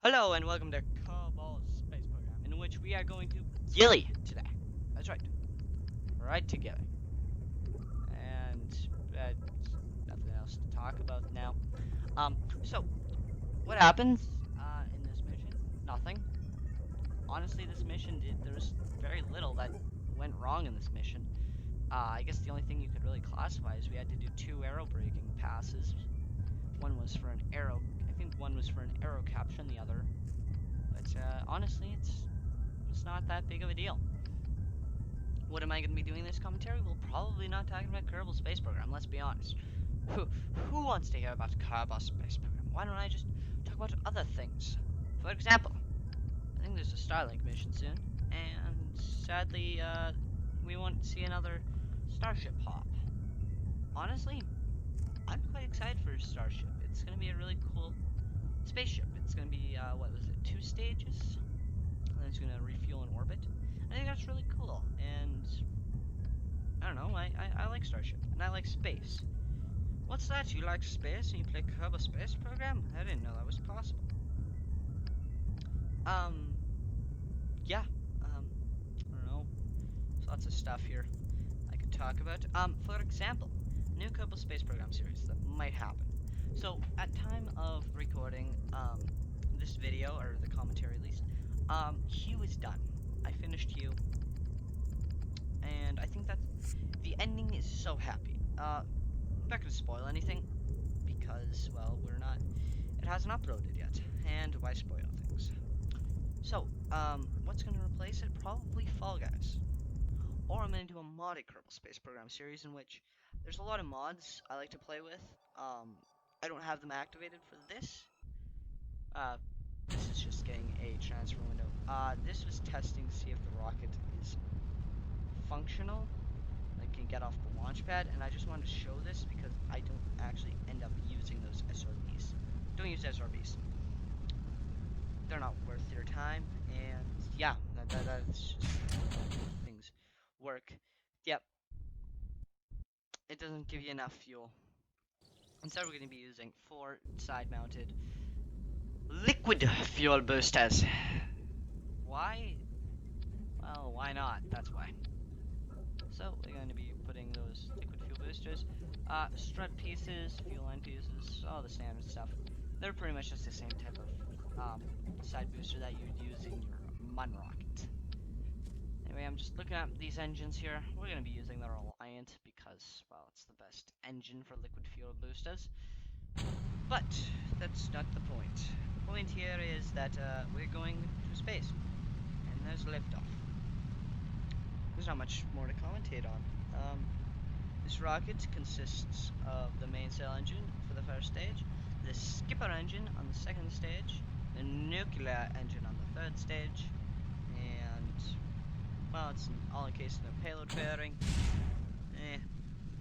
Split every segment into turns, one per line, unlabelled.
Hello and welcome to Cobalt Space Program, in which we are going to Gilly today. That's right, right to Gilly, and nothing else to talk about now. So what happens in this mission? Nothing. Honestly, this mission there was very little that went wrong in this mission. I guess the only thing you could really classify is we had to do two aero braking passes. One was for an aero, I think one was for an aero capture, and the other. But honestly, it's not that big of a deal. What am I going to be doing this commentary? Well, probably not talking about Kerbal Space Program, let's be honest. Who, who wants to hear about Kerbal Space Program? Why don't I just talk about other things? For example, I think there's a Starlink mission soon, and sadly, we won't see another Starship hop. Honestly, I'm quite excited for Starship. It's going to be a really cool spaceship. It's going to be, what was it, 2 stages? And it's going to refuel in orbit. I think that's really cool, and I don't know, I like Starship, and I like space. What's that? You like space and you play Kerbal Space Program? I didn't know that was possible. Um, yeah, I don't know. There's lots of stuff here I could talk about. For example, new Kerbal Space Program series that might happen. So, at time of recording, this video, or the commentary at least, Hugh is done. I finished Hugh, and I think that the ending is so happy. I'm not gonna spoil anything because, well, it hasn't uploaded yet, and why spoil things? So, what's gonna replace it? Probably Fall Guys, or I'm gonna do a modded Kerbal Space Program series in which there's a lot of mods I like to play with. I don't have them activated for this. Uh, this is just getting a transfer window. This was testing to see if the rocket is functional. I can get off the launch pad, and I just wanted to show this because I don't actually end up using those SRBs. Don't use SRBs. They're not worth your time, and yeah, that's just things work. Yep, it doesn't give you enough fuel. Instead, we're going to be using 4 side-mounted liquid fuel boosters. Why? Well, why not? That's why. So we're going to be putting those liquid fuel boosters, strut pieces, fuel line pieces, all the standard stuff. They're pretty much just the same type of side booster that you'd use in your Mun rocket. Anyway, I'm just looking at these engines here. We're going to be using the Reliant because, well, it's the best engine for liquid fuel boosters. But that's not the point. The point here is that we're going to space, and there's liftoff. There's not much more to commentate on. This rocket consists of the main sail engine for the first stage, the skipper engine on the second stage, the nuclear engine on the third stage, and, well, it's all encased in a payload fairing.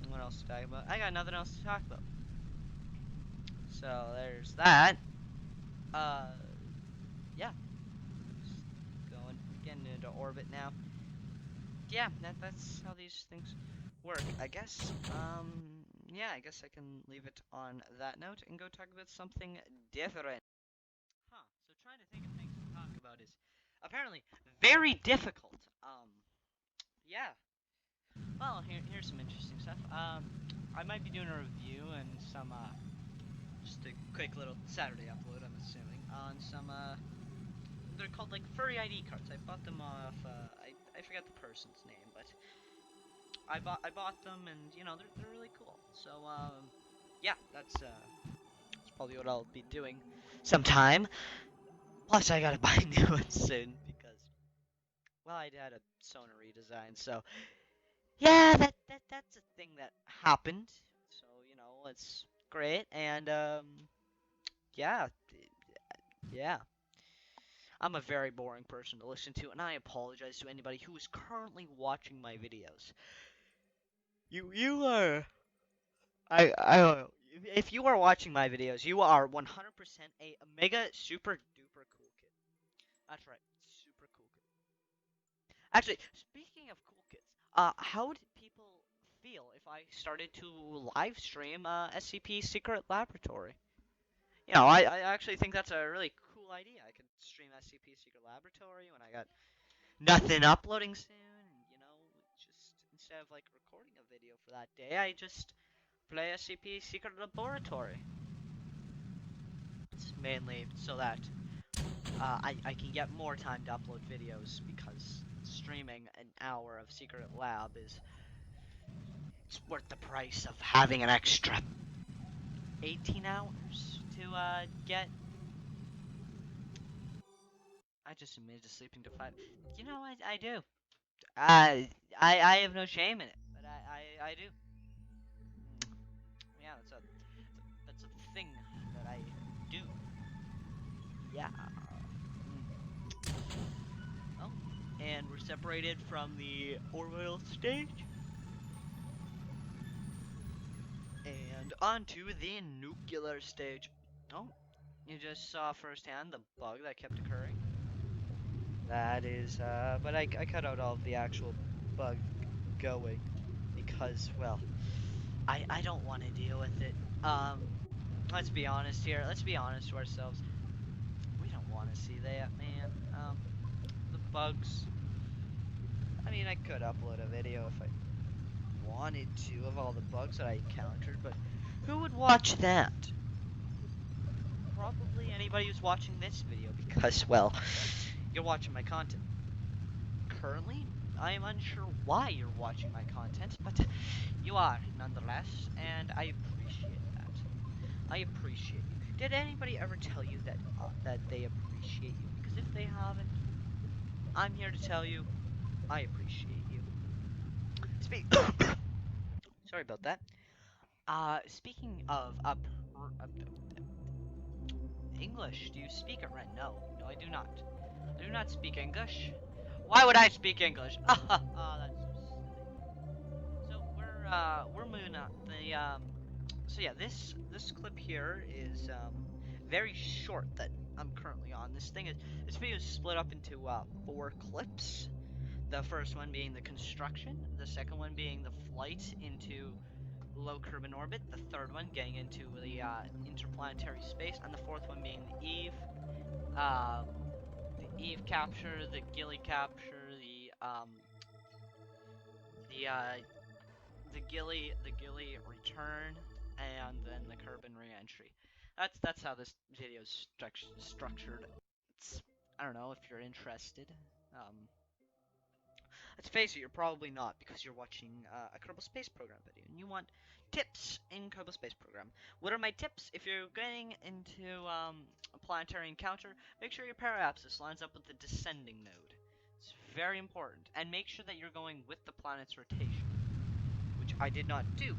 What else to talk about? I got nothing else to talk about. So there's that. Yeah. Getting into orbit now. Yeah, that's how these things work, I guess. Yeah, I guess I can leave it on that note and go talk about something different. Huh, so trying to think of things to talk about is apparently very difficult. Yeah. Well, here's some interesting stuff. I might be doing a review and some, just a quick little Saturday upload, I'm assuming, on some, they're called like furry ID cards. I bought them off, I forget the person's name, but I bought them, and you know they're really cool. So yeah, that's probably what I'll be doing sometime. Plus, I gotta buy new ones soon because, well, I had a Sona redesign. So yeah, that's a thing that happened. So you know it's great, and yeah, yeah. I'm a very boring person to listen to, and I apologize to anybody who is currently watching my videos. You are I don't know. If you are watching my videos, you are 100% a mega super duper cool kid. That's right, super cool kid. Actually, speaking of cool kids, how would people feel if I started to live stream SCP Secret Laboratory? You know, I actually think that's a really cool idea. I could stream SCP Secret Laboratory when I got nothing uploading soon, and just instead of like recording a video for that day, I just play SCP Secret Laboratory. It's mainly so that I can get more time to upload videos because streaming an hour of Secret Lab is it's worth the price of having an extra 18 hours to get. I just admitted to sleeping to 5. I do. I have no shame in it, but I do. Yeah, that's a thing that I do. Yeah. Oh, and we're separated from the orbital stage. And onto the nuclear stage. Oh, you just saw firsthand the bug that kept occurring. That is, but I cut out all of the actual bug going because, well, I don't want to deal with it. Let's be honest here. Let's be honest to ourselves. We don't want to see that, man. The bugs. I mean, I could upload a video if I wanted to of all the bugs that I encountered, but who would watch that? Probably anybody who's watching this video because, well, you're watching my content. Currently, I am unsure why you're watching my content, but you are nonetheless, and I appreciate that. I appreciate you. Did anybody ever tell you that they appreciate you? Because if they haven't, I'm here to tell you I appreciate you. Sorry about that. Speaking of English, do you speak it right? No, I do not. I do not speak English. Why would I speak English? That's so silly. So we're moving on. So yeah, this clip here is very short that I'm currently on. This video is split up into 4 clips. The first one being the construction, the second one being the flight into low Kerbin orbit, the third one getting into the interplanetary space, and the fourth one being the Eve. The Eve capture, the Gilly capture, the uh, the Gilly return, and then the Kerbin reentry. That's how this video is structured. I don't know if you're interested. Let's face it, you're probably not because you're watching a Kerbal Space Program video and you want tips in Kerbal Space Program. What are my tips? If you're getting into a planetary encounter, make sure your periapsis lines up with the descending node. It's very important. And make sure that you're going with the planet's rotation, which I did not do,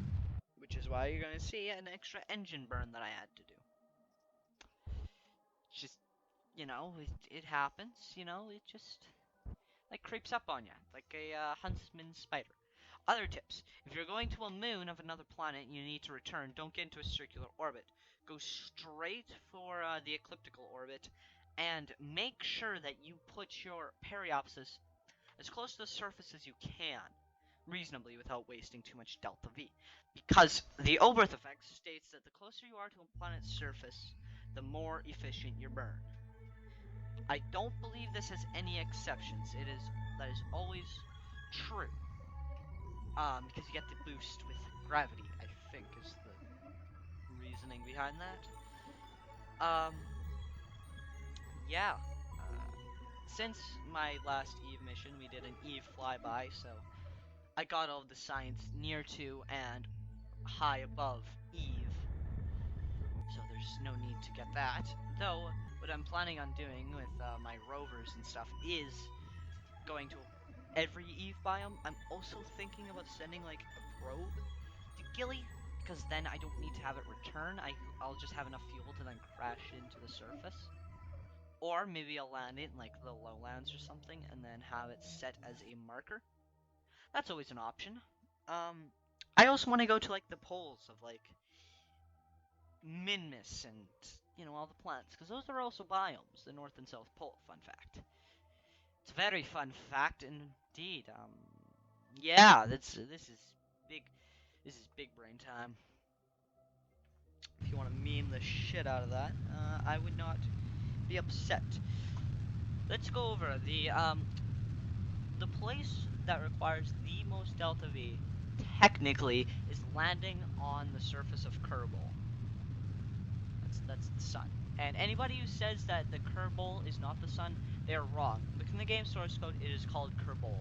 which is why you're going to see an extra engine burn that I had to do. It's just, it happens, it just like creeps up on you like a huntsman spider. Other tips: if you're going to a moon of another planet and you need to return, don't get into a circular orbit. Go straight for the ecliptical orbit, and make sure that you put your periapsis as close to the surface as you can, reasonably without wasting too much delta V. Because the Oberth effect states that the closer you are to a planet's surface, the more efficient your burn. I don't believe this has any exceptions. That is always true. Because you get the boost with gravity, I think, is the reasoning behind that. Yeah. Since my last Eve mission, we did an Eve flyby, so I got all of the science near to and high above Eve. So there's no need to get that. Though, what I'm planning on doing with my rovers and stuff is going to every Eve biome. I'm also thinking about sending like a probe to Gilly, because then I don't need to have it return. I'll just have enough fuel to then crash into the surface. Or maybe I'll land it in like the lowlands or something and then have it set as a marker. That's always an option. I also want to go to like the poles of like Minmus and all the planets, because those are also biomes, the North and South Pole. Fun fact. It's a very fun fact indeed. Yeah, this is big. This is big brain time. If you want to meme the shit out of that, I would not be upset. Let's go over the place that requires the most delta V. Technically, is landing on the surface of Kerbal. That's the sun. And anybody who says that the Kerbal is not the sun, they're wrong. Look in the game source code; it is called Kerbal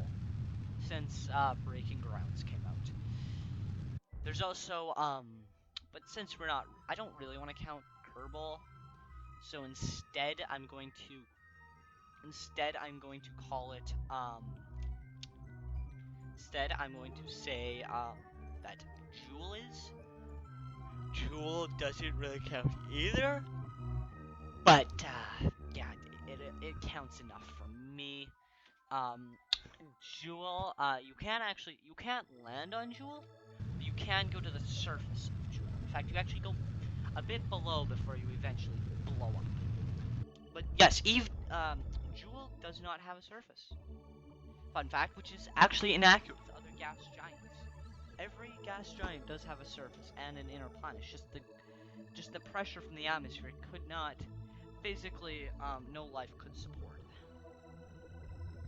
since Breaking Grounds came out. There's also but since we're not, I don't really want to count Kerbal, so instead I'm going to call it instead I'm going to say that Jewel is. Jewel doesn't really count either, but yeah, it counts enough for me. Um, Jewel, you can't land on Jewel, but you can go to the surface of Jewel. In fact, you actually go a bit below before you eventually blow up. But yes, Jewel does not have a surface. Fun fact, which is actually inaccurate with other gas giants. Every gas giant does have a surface and an inner planet. It's just the pressure from the atmosphere could not physically, no life could support.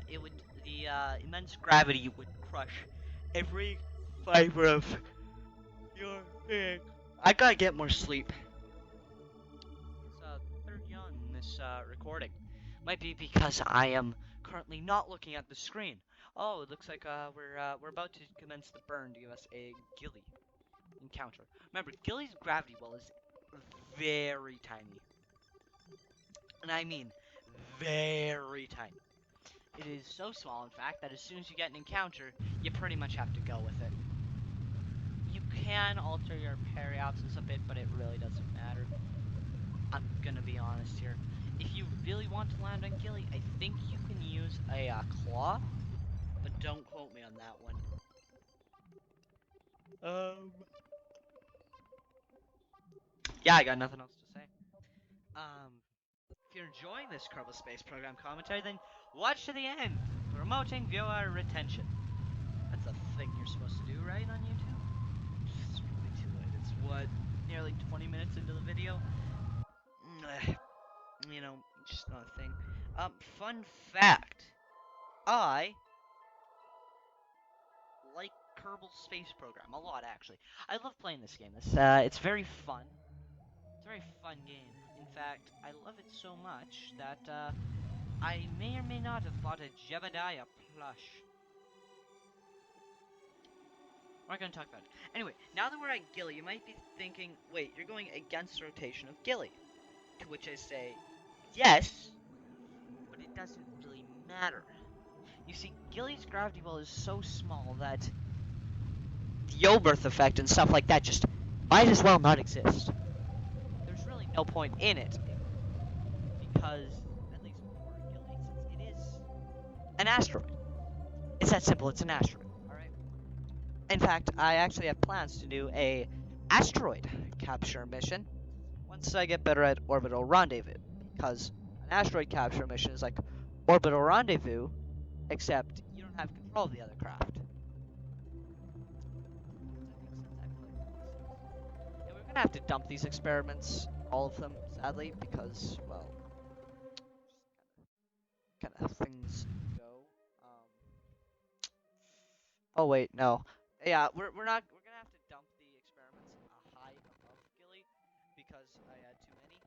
It would the immense gravity would crush every fiber of your being. I gotta get more sleep. It's 30 on this recording. Might be because I am currently not looking at the screen. Oh, it looks like we're about to commence the burn to give us a Gilly encounter. Remember, Gilly's gravity well is very tiny, and I mean very tiny. It is so small, in fact, that as soon as you get an encounter, you pretty much have to go with it. You can alter your periapsis a bit, but it really doesn't matter. I'm gonna be honest here. If you really want to land on Gilly, I think you can use a claw, but don't quote me on that one. Um, yeah, I got nothing else to say. If you're enjoying this Kerbal Space Program commentary, then watch to the end, promoting viewer retention. That's a thing you're supposed to do, right, on YouTube? It's really too late. It's what, nearly 20 minutes into the video? You know, just not a thing. Fun fact. I like Kerbal Space Program a lot, actually. I love playing this game. It's very fun. It's a very fun game. In fact, I love it so much that, I may or may not have bought a Jebediah plush. We're not gonna talk about it. Anyway, now that we're at Gilly, you might be thinking, wait, you're going against the rotation of Gilly. To which I say, yes, but it doesn't really matter. You see, Gilly's gravity well is so small that the Oberth effect and stuff like that just might as well not exist. There's really no point in it, because, at least for Gilly, since it is an asteroid. It's that simple, it's an asteroid, alright? In fact, I actually have plans to do a asteroid capture mission once I get better at orbital rendezvous, because an asteroid capture mission is like orbital rendezvous, except you don't have control of the other craft. Yeah, we're gonna have to dump these experiments, all of them, sadly, because, well, kind of things go. Oh wait, no. Yeah, we're gonna have to dump the experiments high above Gilly because I had too many.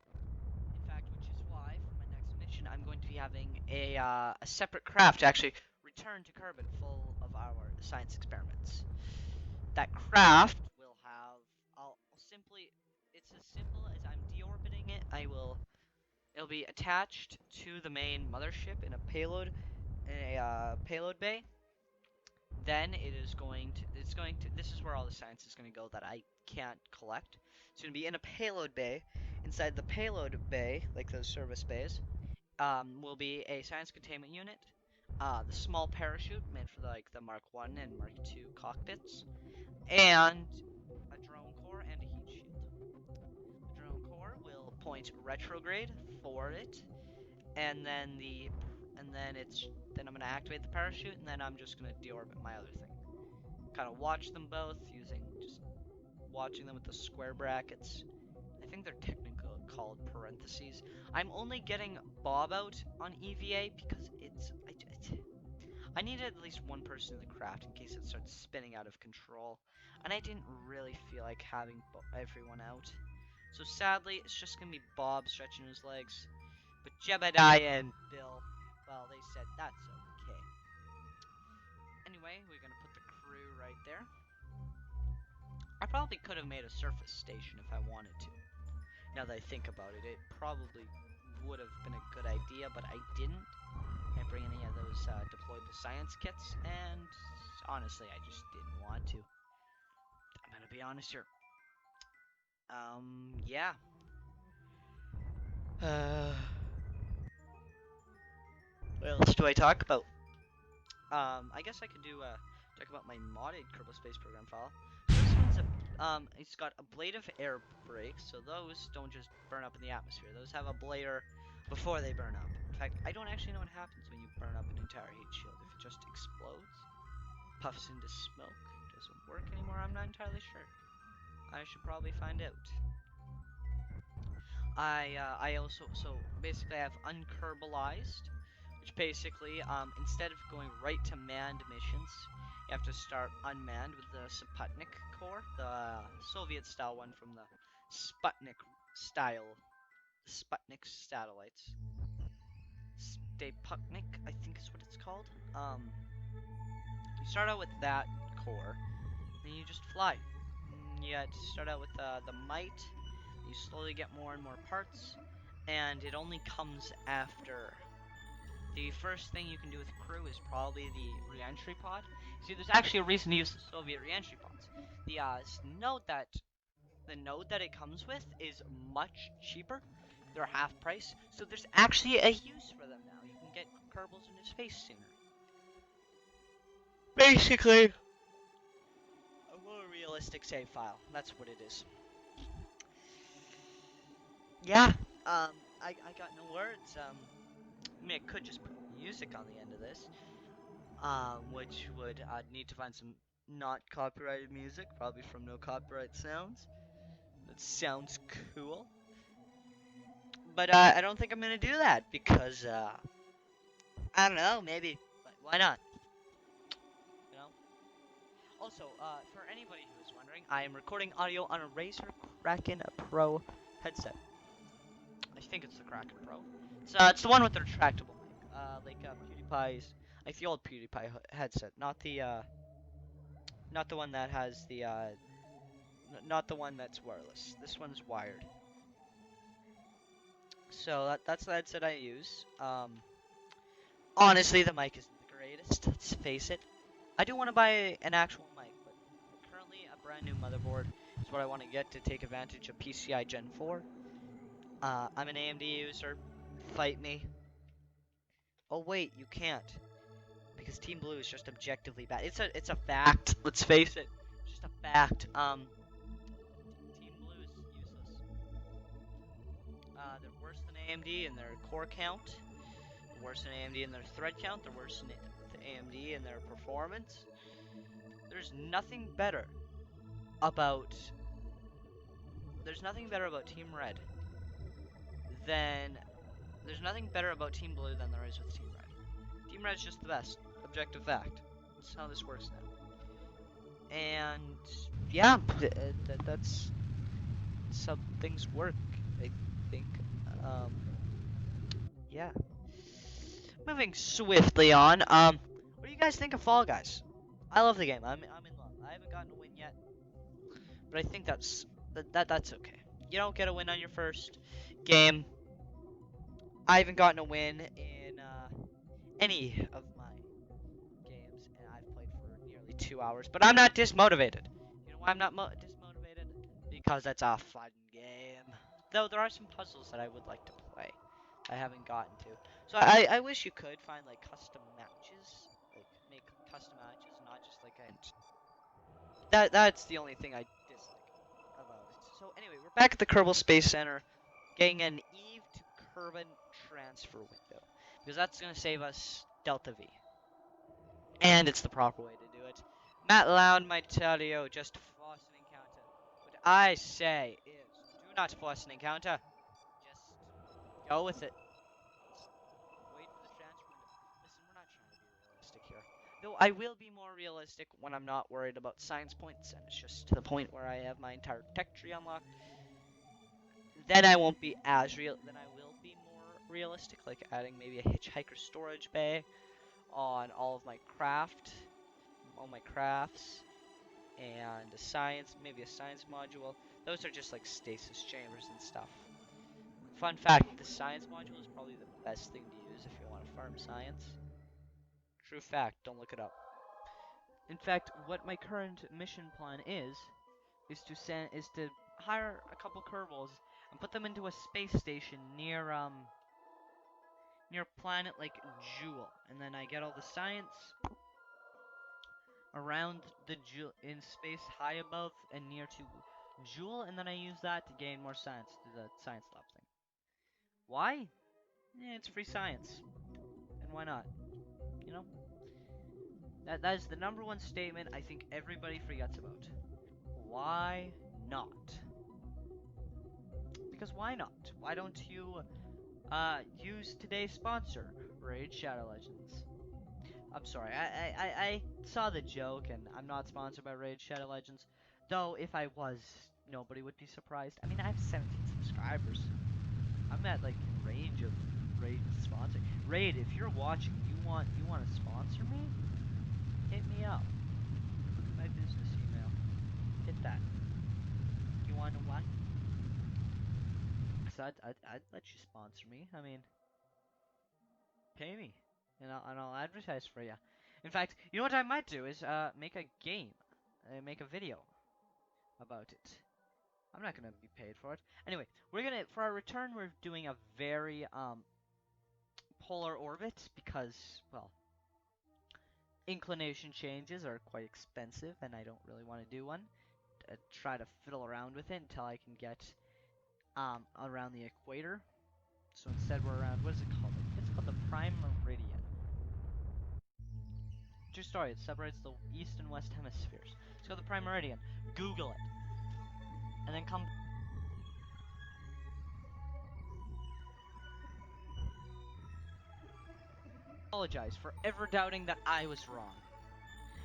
In fact, which is why for my next mission I'm going to be having a separate craft to actually return to Kerbin full of our science experiments. That craft will have I'll simply it's as simple as I'm deorbiting it. It'll be attached to the main mothership in a payload bay. Then this is where all the science is going to go that I can't collect. It's going to be in a payload bay. Inside the payload bay, like those service bays, will be a science containment unit, the small parachute meant for like the Mark 1 and Mark 2 cockpits, and a drone core and a heat shield. The drone core will point retrograde for it, and then I'm gonna activate the parachute, and then I'm just gonna deorbit my other thing. Kind of watch them both using just watching them with the square brackets. I think they're called parentheses. I'm only getting Bob out on EVA because I needed at least one person in the craft in case it starts spinning out of control, and I didn't really feel like having everyone out. So sadly, it's just gonna be Bob stretching his legs. But Jebediah and Bill, well, they said that's okay. Anyway, we're gonna put the crew right there. I probably could have made a surface station if I wanted to. Now that I think about it, it probably would have been a good idea, but I didn't. I didn't bring any of those deployable science kits, and honestly, I just didn't want to. I'm gonna be honest here. Yeah. What else do I talk about? I guess I could talk about my modded Kerbal Space Program file. This one's it's got ablative air brakes, so those don't just burn up in the atmosphere. Those have a blader before they burn up. In fact, I don't actually know what happens when you burn up an entire heat shield. If it just explodes, puffs into smoke, doesn't work anymore, I'm not entirely sure. I should probably find out. I also, so basically I have unkerbalized, which basically, instead of going right to manned missions, you have to start unmanned with the Sputnik core, the Soviet-style one from the Sputnik satellites. Sputnik, I think is what it's called. You start out with that core, then you just fly. You start out with the Might. You slowly get more and more parts, and it only comes after. The first thing you can do with crew is probably the re-entry pod. See, there's actually a reason to use the Soviet re-entry pods. The node that it comes with is much cheaper. They're half price, so there's actually a use for them now. You can get Kerbals into space sooner. Basically, a more realistic save file. That's what it is. Yeah. I got no words. I mean, I could just put music on the end of this, which would need to find some not copyrighted music, probably from No Copyright Sounds. That sounds cool. But I don't think I'm gonna do that because I don't know, maybe, but why not? You know. Also, for anybody who is wondering, I am recording audio on a Razer Kraken Pro headset. I think it's the Kraken Pro. It's the one with the retractable mic, like PewDiePie's, like the old PewDiePie headset, not the one that has the not the one that's wireless. This one's wired. So that's the headset I use. Honestly, the mic isn't the greatest. Let's face it. I do want to buy an actual mic, but currently a brand new motherboard is what I want to get to take advantage of PCI Gen 4. I'm an AMD user. Fight me. Oh wait, you can't. Because Team Blue is just objectively bad. It's a fact. Let's face it. It's just a fact. Team Blue is useless. They're worse than AMD in their core count. They're worse than AMD in their thread count. They're worse than AMD in their performance. There's nothing better about Team Red than there's nothing better about Team Blue than there is with Team Red. Team Red's just the best. Objective fact. That's how this works now. And yeah, that's how things work, I think. Yeah. Moving swiftly on. What do you guys think of Fall Guys? I love the game. I'm in love. I haven't gotten a win yet, but I think that's okay. You don't get a win on your first game. I haven't gotten a win in any of my games, and I've played for nearly 2 hours. But I'm not dismotivated. You know why I'm not dismotivated? Because that's a fun game. Though there are some puzzles that I would like to play. I haven't gotten to. So I wish you could find like custom matches, like make custom matches, not just like that's the only thing I dislike about it. So anyway, we're back at the Kerbal Space Center, getting an Eve to Kerbin transfer window because that's gonna save us Delta V, and it's the proper way to do it. Matt Loud might tell you just force an encounter. What I say is, do not force an encounter. Go with it. Wait for the transfer window. Listen, we're not trying to be realistic here. Though I will be more realistic when I'm not worried about science points, and it's just to the point where I have my entire tech tree unlocked. Then I won't be as real. Then I will be more realistic, like adding maybe a hitchhiker storage bay on all of my all my crafts, and a science, maybe a science module. Those are just like stasis chambers and stuff. Fun fact, the science module is probably the best thing to use if you want to farm science. True fact, don't look it up. In fact, what my current mission plan is to hire a couple Kerbals and put them into a space station near planet like Jewel, and then I get all the science around the Jewel in space high above and near to Jewel, and then I use that to gain more science to the science lab thing. Why? It's free science, and why not? You know, that is the number one statement I think everybody forgets about. Why not? Because why not? Why don't you use today's sponsor, Raid Shadow Legends? I'm sorry, I saw the joke, and I'm not sponsored by Raid Shadow Legends. Though, if I was, nobody would be surprised. I mean, I have 17 subscribers. I'm at, like, range of Raid sponsor. Raid, if you're watching, you want to sponsor me? Hit me up. Look at my business email. Hit that. You want to what? Because I'd let you sponsor me. I mean, pay me, and I'll advertise for you. In fact, you know what I might do is make a game, make a video about it. I'm not gonna be paid for it. Anyway, for our return, we're doing a very polar orbit because, well, inclination changes are quite expensive, and I don't really want to do one. Try to fiddle around with it until I can get around the equator. So instead, we're around, what is it called? It's called the Prime Meridian. True story, it separates the east and west hemispheres. It's called the Prime Meridian. Google it. And then come. Apologize for ever doubting that I was wrong.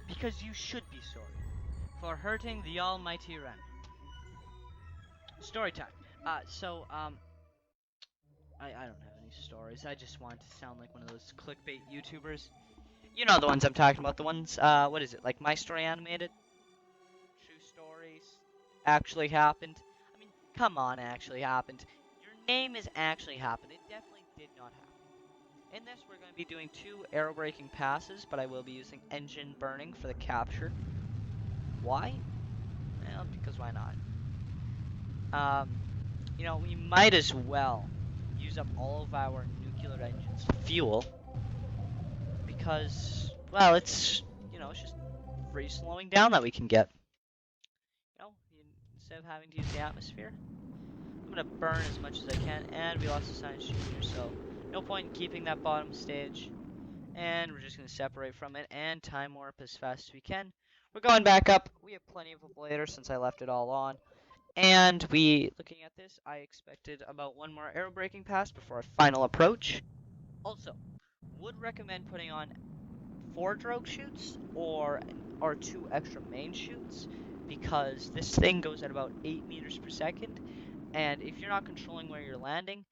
Because you should be sorry for hurting the almighty Ren. Story time. I don't have any stories. I just want to sound like one of those clickbait YouTubers. You know the ones I'm talking about. The ones, what is it? Like My Story Animated? True stories. Actually happened. I mean, come on, actually happened. Your name is actually happened. It definitely did not happen. In this, we're going to be doing 2 aerobraking passes, but I will be using engine burning for the capture. Why? Well, because why not? You know, we might as well use up all of our nuclear engines fuel because, well, it's just free slowing down that we can get. Instead of having to use the atmosphere, I'm gonna burn as much as I can, and we lost the science junior, so no point in keeping that bottom stage. And we're just gonna separate from it and time warp as fast as we can. We're going back up. We have plenty of ablator since I left it all on. And looking at this, I expected about 1 more aerobraking pass before our final approach. Also, would recommend putting on 4 drogue chutes or 2 extra main chutes, because this thing goes at about 8 meters per second, and if you're not controlling where you're landing,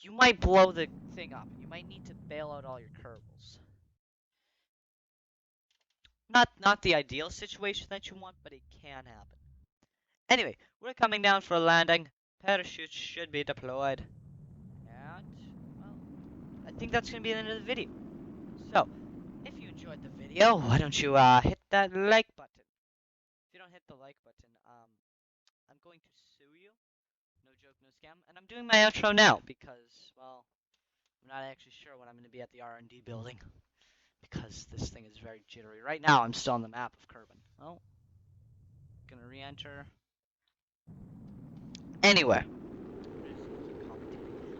you might blow the thing up. You might need to bail out all your Kerbals. Not the ideal situation that you want, but it can happen. Anyway, we're coming down for a landing. Parachutes should be deployed. And, well, I think that's going to be the end of the video. So, if you enjoyed the video, why don't you hit that like button. If you don't hit the like button, I'm going to sue you. No joke, no scam. And I'm doing my outro now because, well, I'm not actually sure when I'm going to be at the R&D building, because this thing is very jittery. Right now, I'm still on the map of Kerbin. Oh, gonna re-enter. Anyway,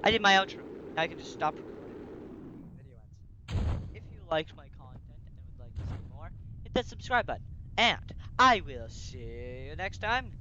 I did my outro. Now I can just stop recording. The video ends. If you liked my content and would like to see more, hit that subscribe button. And I will see you next time.